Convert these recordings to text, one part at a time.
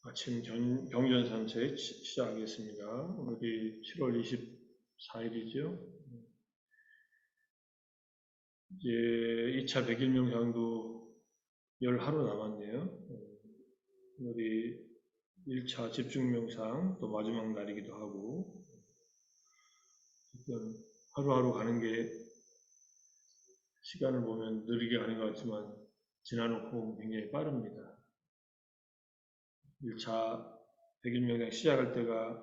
아침 경전 산책 시작하겠습니다. 오늘이 7월 24일이죠. 이제 2차 100일 명상도 열 하루 남았네요. 오늘이 1차 집중 명상 또 마지막 날이기도 하고, 하루하루 가는 게 시간을 보면 느리게 가는 것 같지만 지나놓고 굉장히 빠릅니다. 1차 100일 명상 시작할 때가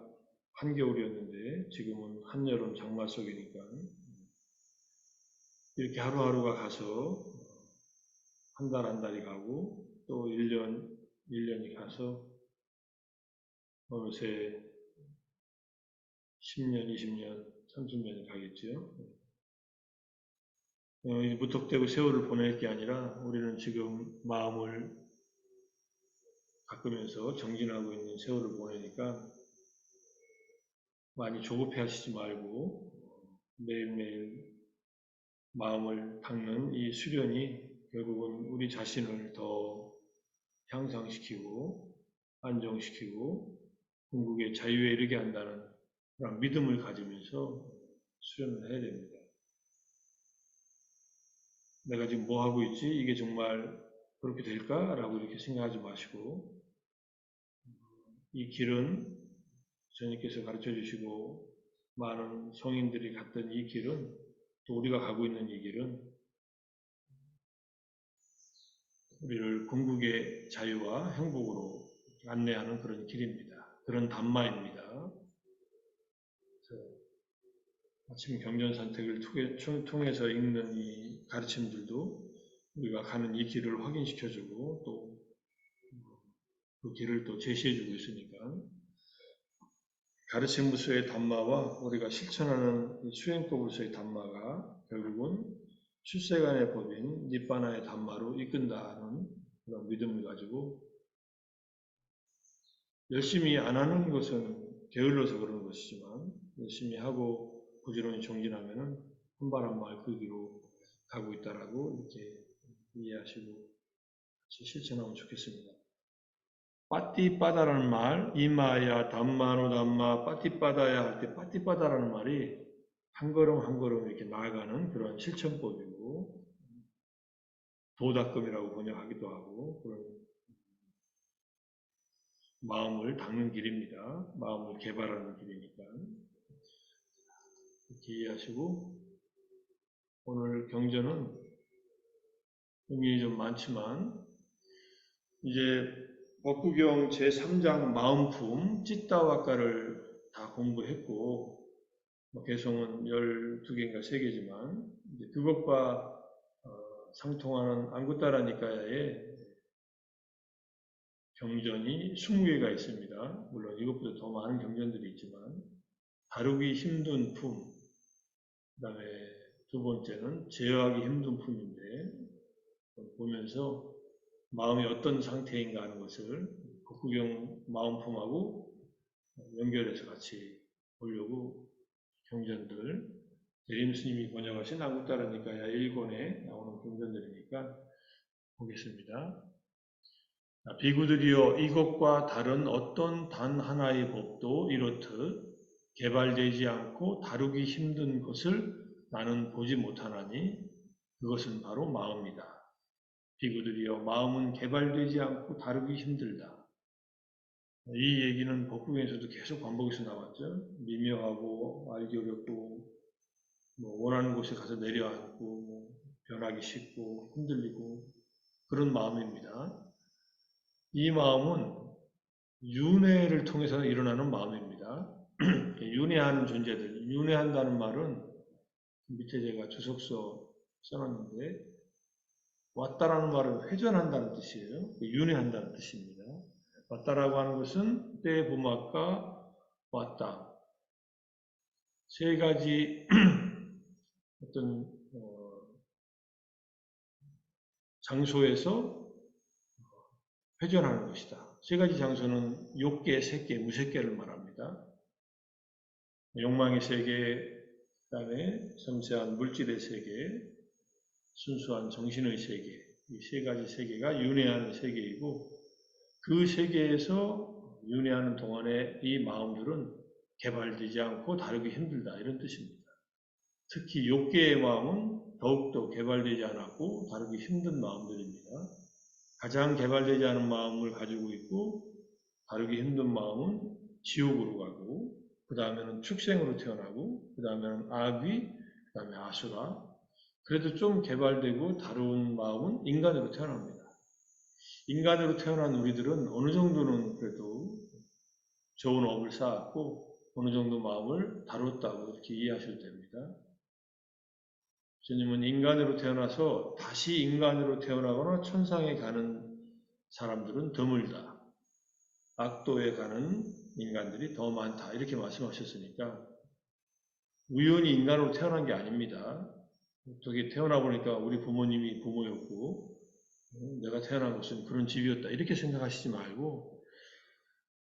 한겨울이었는데 지금은 한여름 장마 속이니까 이렇게 하루하루가 가서 한 달 한 달이 가고 또 1년이 가서 어느새 10년, 20년, 30년이 가겠죠. 무턱대고 세월을 보낼 게 아니라 우리는 지금 마음을 닦으면서 정진하고 있는 세월을 보내니까 많이 조급해 하시지 말고 매일매일 마음을 닦는 이 수련이 결국은 우리 자신을 더 향상시키고 안정시키고 궁극의 자유에 이르게 한다는 그런 믿음을 가지면서 수련을 해야 됩니다. 내가 지금 뭐 하고 있지? 이게 정말 그렇게 될까? 라고 이렇게 생각하지 마시고 이 길은 주님께서 가르쳐 주시고 많은 성인들이 갔던 이 길은 또 우리가 가고 있는 이 길은 우리를 궁극의 자유와 행복으로 안내하는 그런 길입니다. 그런 담마입니다. 아침 경전 선택을 통해서 읽는 이 가르침들도 우리가 가는 이 길을 확인시켜주고 또 그 길을 또 제시해주고 있으니까 가르침으로서의 담마와 우리가 실천하는 수행법으로서의 담마가 결국은 출세간의 법인 니빠나의 담마로 이끈다는 그런 믿음을 가지고 열심히 안 하는 것은 게을러서 그런 것이지만 열심히 하고 부지런히 정진하면은 한 발 한 발 그 길로 가고 있다라고 이렇게 이해하시고 같이 실천하면 좋겠습니다. 빠띠빠다라는 말, 이마야 담마노 담마 빠띠빠다야 할 때 빠띠빠다라는 말이 한 걸음 한 걸음 이렇게 나아가는 그런 실천법이고 도닦음이라고 번역하기도 하고 그런 마음을 닦는 길입니다. 마음을 개발하는 길이니까 이렇게 이해하시고 오늘 경전은 의미 좀 많지만 이제 법구경 제3장 마음품 찌따와까를 다 공부했고 개성은 12개인가 3개지만 그것과 상통하는 안구따라 니까야의 경전이 20개가 있습니다. 물론 이것보다 더 많은 경전들이 있지만 다루기 힘든 품, 그 다음에 두 번째는 제어하기 힘든 품인데 보면서 마음이 어떤 상태인가 하는 것을 법구경 마음품하고 연결해서 같이 보려고 경전들 대림 스님이 번역하신 안구따라 니까야 1권에 나오는 경전들이니까 보겠습니다. 비구들이여 이것과 다른 어떤 단 하나의 법도 이렇듯 개발되지 않고 다루기 힘든 것을 나는 보지 못하나니 그것은 바로 마음이다. 비구들이여 마음은 개발되지 않고 다루기 힘들다. 이 얘기는 법구경에서도 계속 반복해서 나왔죠. 미묘하고 알기 어렵고 원하는 곳에 가서 내려앉고 변하기 쉽고 흔들리고 그런 마음입니다. 이 마음은 윤회를 통해서 일어나는 마음입니다. 윤회하는 존재들, 윤회한다는 말은 밑에 제가 주석서 써놨는데 왔다라는 말은 회전한다는 뜻이에요. 윤회한다는 뜻입니다. 왔다라고 하는 것은 때의 보막과 왔다. 세 가지 어떤 장소에서 회전하는 것이다. 세 가지 장소는 욕계, 색계, 무색계를 말합니다. 욕망의 세계, 그 다음에 섬세한 물질의 세계, 순수한 정신의 세계, 이 세 가지 세계가 윤회하는 세계이고 그 세계에서 윤회하는 동안에 이 마음들은 개발되지 않고 다루기 힘들다 이런 뜻입니다. 특히 욕계의 마음은 더욱더 개발되지 않았고 다루기 힘든 마음들입니다. 가장 개발되지 않은 마음을 가지고 있고 다루기 힘든 마음은 지옥으로 가고 그 다음에는 축생으로 태어나고 그 다음에는 아귀, 그 다음에 아수라. 그래도 좀 개발되고 다루는 마음은 인간으로 태어납니다. 인간으로 태어난 우리들은 어느 정도는 그래도 좋은 업을 쌓았고 어느 정도 마음을 다뤘다고 이렇게 이해하셔도 됩니다. 주님은 인간으로 태어나서 다시 인간으로 태어나거나 천상에 가는 사람들은 드물다. 악도에 가는 인간들이 더 많다. 이렇게 말씀하셨으니까 우연히 인간으로 태어난 게 아닙니다. 어떻게 태어나 보니까 우리 부모님이 부모였고 내가 태어난 것은 그런 집이었다. 이렇게 생각하시지 말고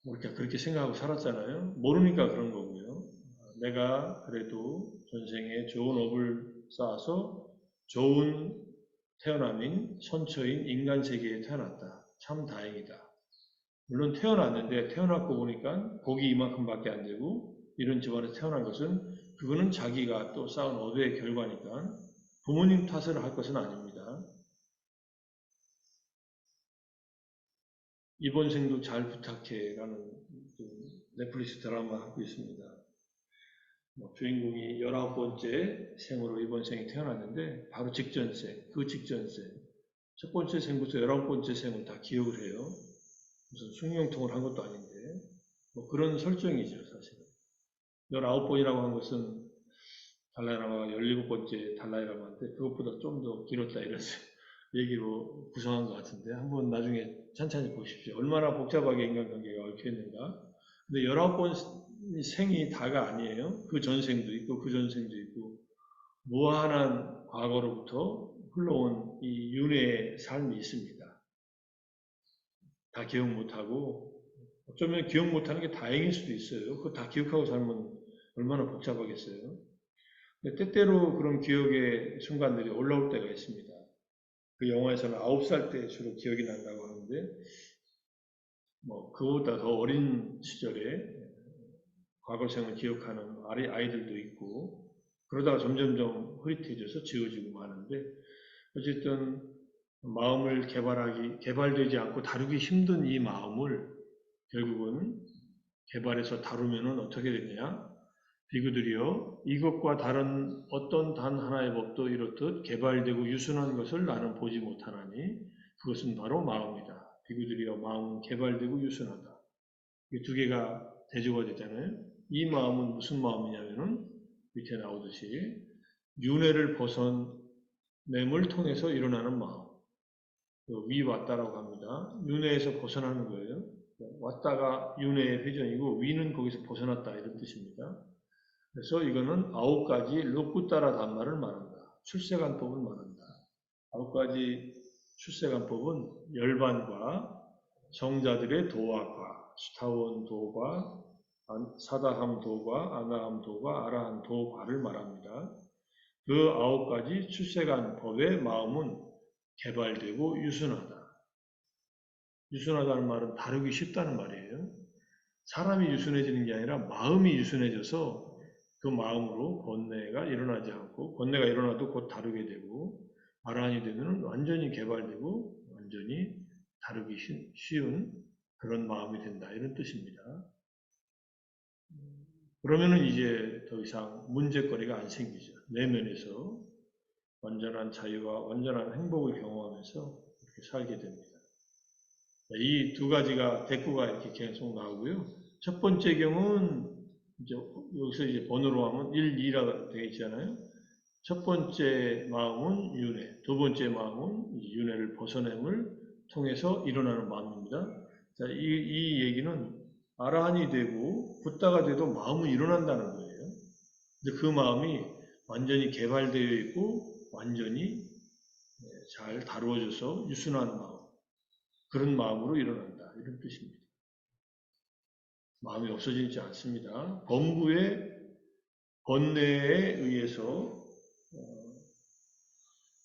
우리가 그렇게 생각하고 살았잖아요. 모르니까 그런 거고요. 내가 그래도 전생에 좋은 업을 쌓아서 좋은 태어남인 선처인 인간 세계에 태어났다. 참 다행이다. 물론 태어났는데 태어났고 보니까 복이 이만큼밖에 안 되고 이런 집안에 태어난 것은 그거는 자기가 또 쌓은 업의 결과니까 부모님 탓을 할 것은 아닙니다. 이번 생도 잘 부탁해라는 넷플릭스 드라마 하고 있습니다. 주인공이 19번째 생으로 이번 생에 태어났는데 바로 직전생, 그 직전생 첫 번째 생부터 19번째 생을 다 기억을 해요. 무슨 숭늉통을 한 것도 아닌데 그런 설정이죠 사실은. 19번이라고 한 것은 달라이라마가 17번째 달라이라마인데 그것보다 좀 더 길었다 이런 얘기로 구성한 것 같은데 한번 나중에 찬찬히 보십시오. 얼마나 복잡하게 인간관계가 얽혀 있는가. 근데 19번 생이 다가 아니에요. 그 전생도 있고 그 전생도 있고 무한한 과거로부터 흘러온 이 윤회의 삶이 있습니다. 다 기억 못하고 어쩌면 기억 못하는 게 다행일 수도 있어요. 그거 다 기억하고 살면 얼마나 복잡하겠어요. 근데 때때로 그런 기억의 순간들이 올라올 때가 있습니다. 그 영화에서는 9살 때 주로 기억이 난다고 하는데 그보다 더 어린 시절에 과거 생을 기억하는 아이들도 있고 그러다가 점점점 흐릿해져서 지워지고 하는데 어쨌든 마음을 개발되지 않고 다루기 힘든 이 마음을 결국은 개발해서 다루면은 어떻게 되느냐? 비구들이여 이것과 다른 어떤 단 하나의 법도 이렇듯 개발되고 유순한 것을 나는 보지 못하나니 그것은 바로 마음이다. 비구들이여 마음은 개발되고 유순하다. 이 두 개가 대조가 되잖아요. 이 마음은 무슨 마음이냐면은 밑에 나오듯이 윤회를 벗어냄을 통해서 일어나는 마음. 위 왔다라고 합니다. 윤회에서 벗어나는 거예요. 왔다가 윤회의 회전이고 위는 거기서 벗어났다 이런 뜻입니다. 그래서 이거는 9가지 르쿠따라 단말을 말한다. 출세관법을 말한다. 9가지 출세관법은 열반과 성자들의 도화과, 수타원 도과, 사다함 도과, 아나함 도과, 아라한 도과를 말합니다. 그 9가지 출세관법의 마음은 개발되고 유순하다. 유순하다는 말은 다루기 쉽다는 말이에요. 사람이 유순해지는 게 아니라 마음이 유순해져서 그 마음으로 번뇌가 일어나지 않고 번뇌가 일어나도 곧 다루게 되고 아라한이 되면 완전히 개발되고 완전히 다루기 쉬운 그런 마음이 된다 이런 뜻입니다. 그러면은 이제 더 이상 문제거리가 안 생기죠. 내면에서 완전한 자유와 완전한 행복을 경험하면서 이렇게 살게 됩니다. 이 두 가지가 대꾸가 이렇게 계속 나오고요. 첫 번째 경우는 이제 여기서 이제 번호로 하면 1, 2라 되어 있잖아요. 첫 번째 마음은 윤회, 두 번째 마음은 윤회를 벗어냄을 통해서 일어나는 마음입니다. 자, 이 얘기는 아라한이 되고 붓다가 돼도 마음은 일어난다는 거예요. 근데 그 마음이 완전히 개발되어 있고 완전히 잘 다루어져서 유순한 마음, 그런 마음으로 일어난다 이런 뜻입니다. 마음이 없어지지 않습니다. 범부의 번뇌에 의해서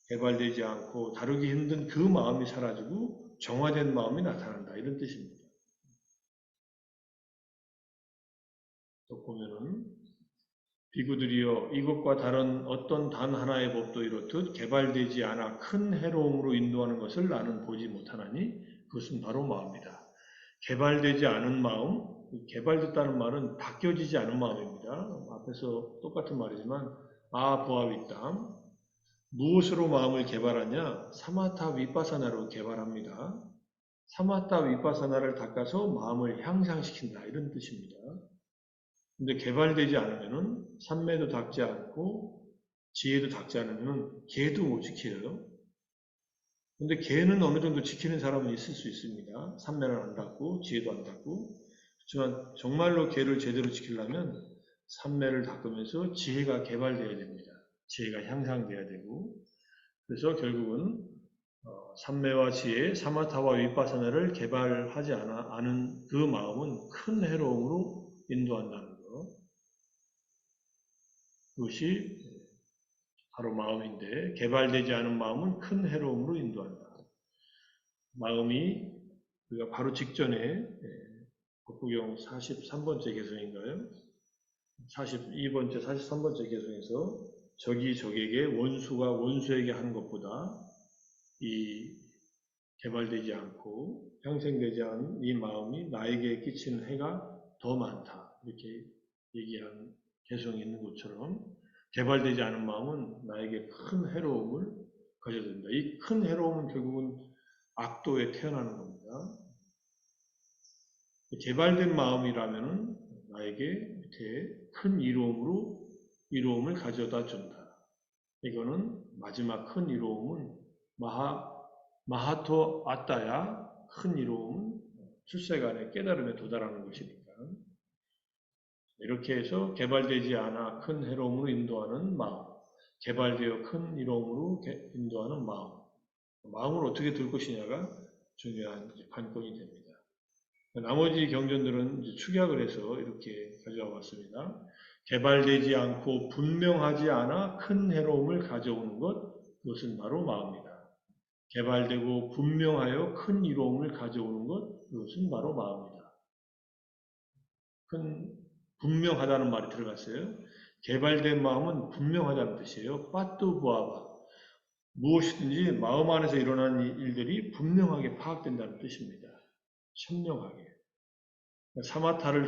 개발되지 않고 다루기 힘든 그 마음이 사라지고 정화된 마음이 나타난다. 이런 뜻입니다. 또 보면은 비구들이여 이것과 다른 어떤 단 하나의 법도 이렇듯 개발되지 않아 큰 해로움으로 인도하는 것을 나는 보지 못하나니 그것은 바로 마음이다. 개발되지 않은 마음, 개발됐다는 말은 바뀌어지지 않은 마음입니다. 앞에서 똑같은 말이지만 부하윗담, 무엇으로 마음을 개발하냐? 사마타 윗바사나로 개발합니다. 사마타 윗바사나를 닦아서 마음을 향상시킨다 이런 뜻입니다. 근데 개발되지 않으면은 삼매도 닦지 않고 지혜도 닦지 않으면 계도 못 지켜요. 근데 계는 어느 정도 지키는 사람은 있을 수 있습니다. 삼매를 안 닦고 지혜도 안 닦고. 그렇지만 정말로 계를 제대로 지키려면 삼매를 닦으면서 지혜가 개발되어야 됩니다. 지혜가 향상돼야 되고. 그래서 결국은 삼매와 지혜, 사마타와 윗바사나를 개발하지 않은 그 마음은 큰 해로움으로 인도한다는 것. 그것이 바로 마음인데 개발되지 않은 마음은 큰 해로움으로 인도한다. 마음이 우리가 바로 직전에 법구경 43번째 개성인가요? 42번째, 43번째 개성에서 적이 적에게 원수가 원수에게 하는 것보다 이 개발되지 않고 형성되지 않은 이 마음이 나에게 끼치는 해가 더 많다. 이렇게 얘기한 개성이 있는 것처럼 개발되지 않은 마음은 나에게 큰 해로움을 가져야 된다. 이 큰 해로움은 결국은 악도에 태어나는 겁니다. 개발된 마음이라면 나에게 큰 이로움을 가져다 준다. 이거는 마지막 큰 이로움은 마하토 아따야 큰 이로움은 출세간의 깨달음에 도달하는 것이니까. 이렇게 해서 개발되지 않아 큰 해로움으로 인도하는 마음, 개발되어 큰 이로움으로 인도하는 마음. 마음을 어떻게 들 것이냐가 중요한 관건이 됩니다. 나머지 경전들은 이제 축약을 해서 이렇게 가져와 봤습니다. 개발되지 않고 분명하지 않아 큰 해로움을 가져오는 것, 그것은 바로 마음이다. 개발되고 분명하여 큰 이로움을 가져오는 것, 그것은 바로 마음이다. 분명하다는 말이 들어갔어요. 개발된 마음은 분명하다는 뜻이에요. 빠뚜부아바. 무엇이든지 마음 안에서 일어난 일들이 분명하게 파악된다는 뜻입니다. 선명하게. 사마타를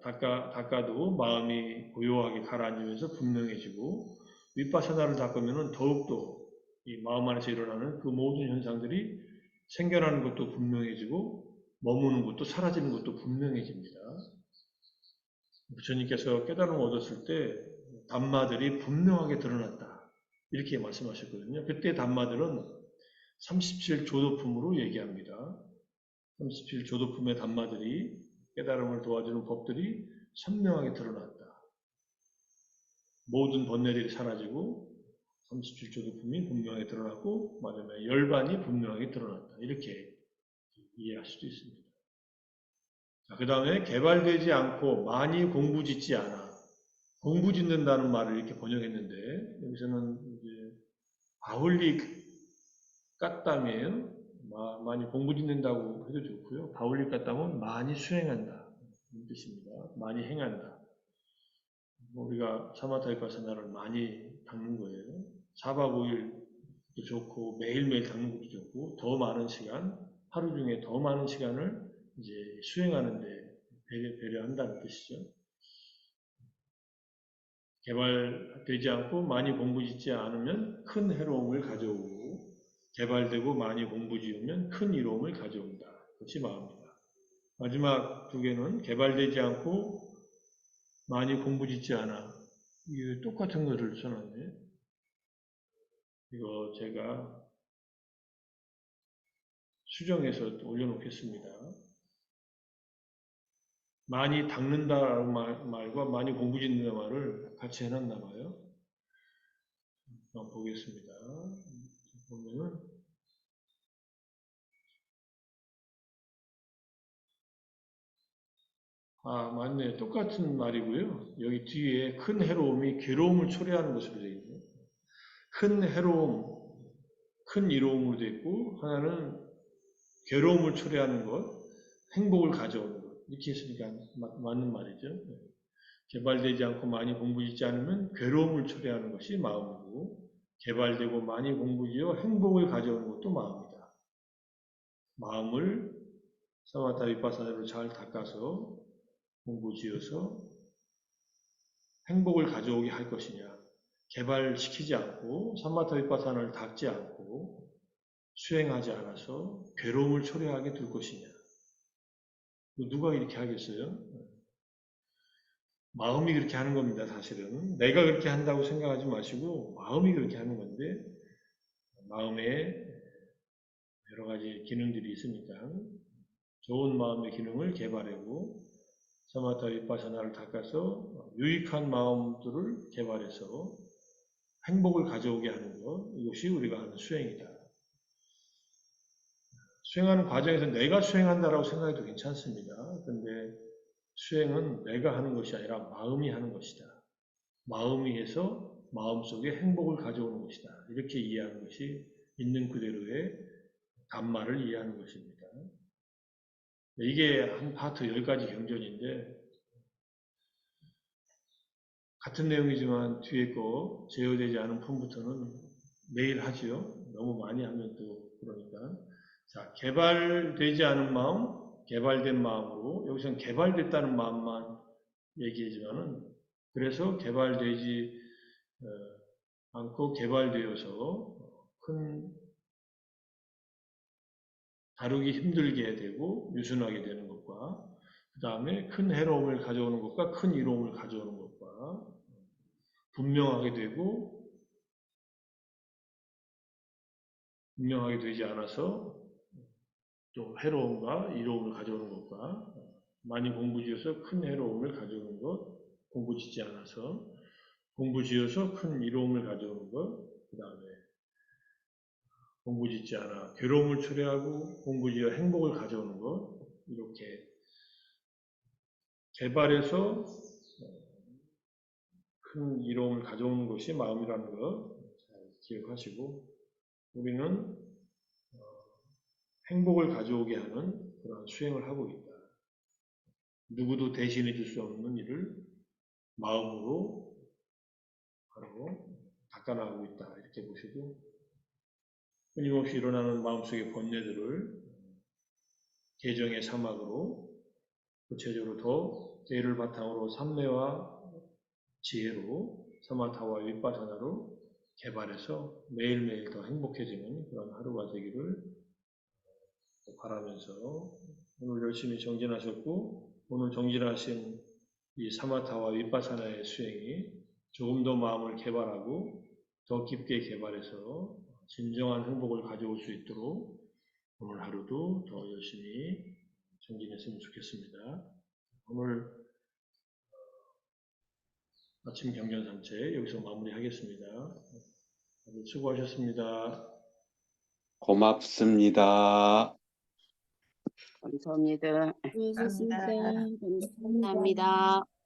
닦아도 마음이 고요하게 가라앉으면서 분명해지고 윗바사나를 닦으면 더욱더 이 마음 안에서 일어나는 그 모든 현상들이 생겨나는 것도 분명해지고 머무는 것도 사라지는 것도 분명해집니다. 부처님께서 깨달음을 얻었을 때 담마들이 분명하게 드러났다. 이렇게 말씀하셨거든요. 그때 담마들은 37조도품으로 얘기합니다. 37조도품의 담마들이 깨달음을 도와주는 법들이 선명하게 드러났다. 모든 번뇌들이 사라지고 37조도품이 분명하게 드러났고 마지막에 열반이 분명하게 드러났다. 이렇게 이해할 수도 있습니다. 그 다음에 개발되지 않고 많이 공부짓지 않아. 공부짓는다는 말을 이렇게 번역했는데 여기서는 이제 바울리 깠담이에요. 많이 공부짓는다고 해도 좋고요. 바울리 깠담은 많이 수행한다. 이런 뜻입니다. 많이 행한다. 우리가 사마타이파사나를 많이 닦는 거예요. 4박 5일도 좋고 매일매일 닦는 것도 좋고 더 많은 시간, 하루 중에 더 많은 시간을 이제 수행하는데 배려한다는 뜻이죠. 개발되지 않고 많이 공부짓지 않으면 큰 해로움을 가져오고 개발되고 많이 공부지으면 큰 이로움을 가져온다. 그것이 마음이다. 마지막 두 개는 개발되지 않고 많이 공부짓지 않아. 이게 똑같은 것을 써놨네. 이거 제가 수정해서 올려놓겠습니다. 많이 닦는다라는 말과 많이 공부짓는다 말을 같이 해놨나 봐요. 한번 보겠습니다. 보면은 맞네. 똑같은 말이고요. 여기 뒤에 큰 해로움이 괴로움을 초래하는 것으로 되어 있네요. 큰 해로움, 큰 이로움으로 되어 있고 하나는 괴로움을 초래하는 것, 행복을 가져오는 것. 이렇게 했으니까 맞는 말이죠. 개발되지 않고 많이 공부짓지 않으면 괴로움을 초래하는 것이 마음이고, 개발되고 많이 공부지어 행복을 가져오는 것도 마음이다. 마음을 사마타 비파사나로 잘 닦아서 공부지어서 행복을 가져오게 할 것이냐, 개발시키지 않고 사마타 비파사나를 닦지 않고 수행하지 않아서 괴로움을 초래하게 둘 것이냐. 누가 이렇게 하겠어요? 마음이 그렇게 하는 겁니다, 사실은. 내가 그렇게 한다고 생각하지 마시고 마음이 그렇게 하는 건데, 마음에 여러 가지 기능들이 있으니까 좋은 마음의 기능을 개발하고 사마타 비파사나를 닦아서 유익한 마음들을 개발해서 행복을 가져오게 하는 것, 이것이 우리가 하는 수행이다. 수행하는 과정에서 내가 수행한다라고 생각해도 괜찮습니다. 그런데 수행은 내가 하는 것이 아니라 마음이 하는 것이다. 마음이 해서 마음속에 행복을 가져오는 것이다. 이렇게 이해하는 것이 있는 그대로의 단말을 이해하는 것입니다. 이게 한 파트 10가지 경전인데 같은 내용이지만 뒤에 거 제어되지 않은 품부터는 매일 하지요. 너무 많이 하면 또 그러니까. 자, 개발되지 않은 마음, 개발된 마음으로, 여기서는 개발됐다는 마음만 얘기하지만은, 그래서 개발되지 않고 개발되어서 큰 다루기 힘들게 되고 유순하게 되는 것과, 그 다음에 큰 해로움을 가져오는 것과 큰 이로움을 가져오는 것과 분명하게 되고 분명하게 되지 않아서 또 해로움과 이로움을 가져오는 것과, 많이 공부지어서 큰 해로움을 가져오는 것, 공부짓지 않아서 공부지어서 큰 이로움을 가져오는 것, 그 다음에 공부짓지 않아 괴로움을 초래하고 공부지어 행복을 가져오는 것, 이렇게 개발해서 큰 이로움을 가져오는 것이 마음이라는 것 잘 기억하시고, 우리는 행복을 가져오게 하는 그런 수행을 하고 있다. 누구도 대신해 줄 수 없는 일을 마음으로 바로 닦아나가고 있다. 이렇게 보시고, 끊임없이 일어나는 마음속의 번뇌들을 개정의 사막으로, 구체적으로 더 대를 바탕으로 삼매와 지혜로 사마타와 윗바사나로 개발해서 매일매일 더 행복해지는 그런 하루가 되기를 바라면서, 오늘 열심히 정진하셨고 오늘 정진하신 이 사마타와 윗바사나의 수행이 조금 더 마음을 개발하고 더 깊게 개발해서 진정한 행복을 가져올 수 있도록 오늘 하루도 더 열심히 정진했으면 좋겠습니다. 오늘 아침 경전 산책 여기서 마무리하겠습니다. 다들 수고하셨습니다. 고맙습니다. 감사합니다. 수고하셨습니다. 감사합니다. 감사합니다.